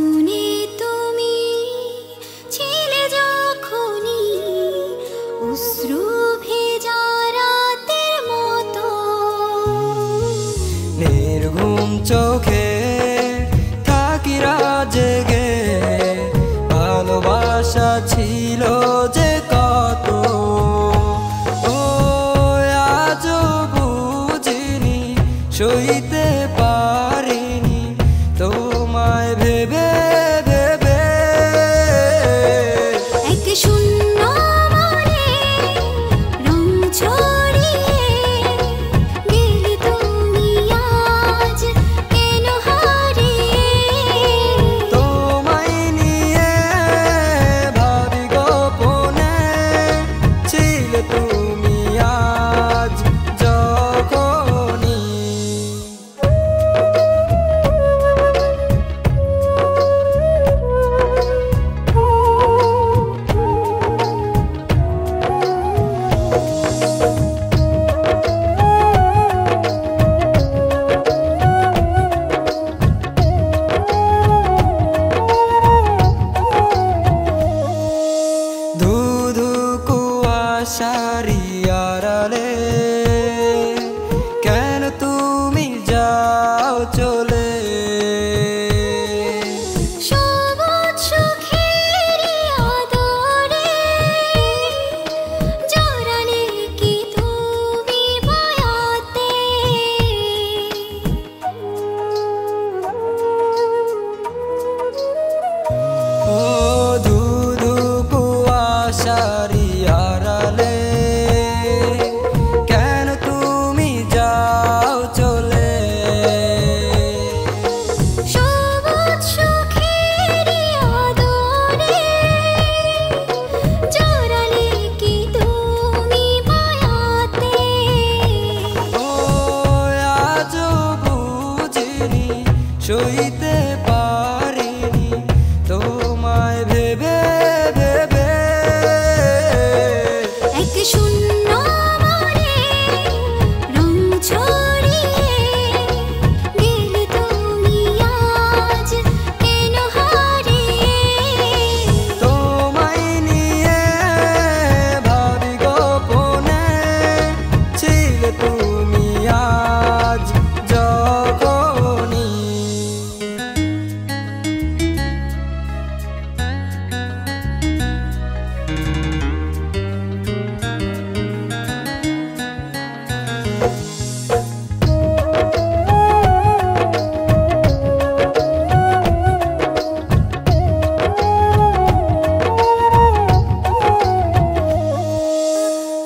আগুনে তুমি ছিলে যখনই অশ্রু ভেজা রাতের মতো, নির্ঘুম চোখে থাকি রাত জেগে, ভালোবাসা ছিল যে কত। ও আজও বুঝিনি, সইতে পারিনি তোমায় ভেবে ভেবে। এক শূন্য মনে রং ছড়িয়ে গেলে তুমি আজ কেন হারিয়ে। তোমায় নিয়ে ভাবি গোপনে, ছিলে তুমি আজ যখনই। ধুধু কুয়াশারি আড়ালে কেন তুমি যাও চলে। সবুজ সুখেরই আদরে জড়ালে কি তুমি মায়াতে। ও ধুধু কুয়াশারি আড়ালে কেন তুমি যাও চলে। সবুজ সুখেরই আদরে জড়ালে কি তুমি মায়াতে। ও আজও বুঝিনি, সইতে পারিনি তোমায় ভেবে ভেবে। এক শূন্য মনে রং ছড়িয়ে গেলে তুমি আজ কেন হারিয়ে। তোমায় নিয়ে ভাবি গোপনে, ছিলে তুমি আজ যখনই।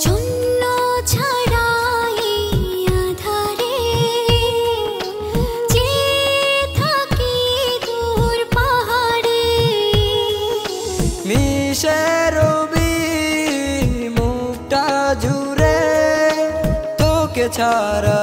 শূন্য ছাড়া এই আঁধারে চেয়ে থাকি দূর পাহাড়ে। মিশে রবি মুখটা জুড়ে, তোকে ছাড়া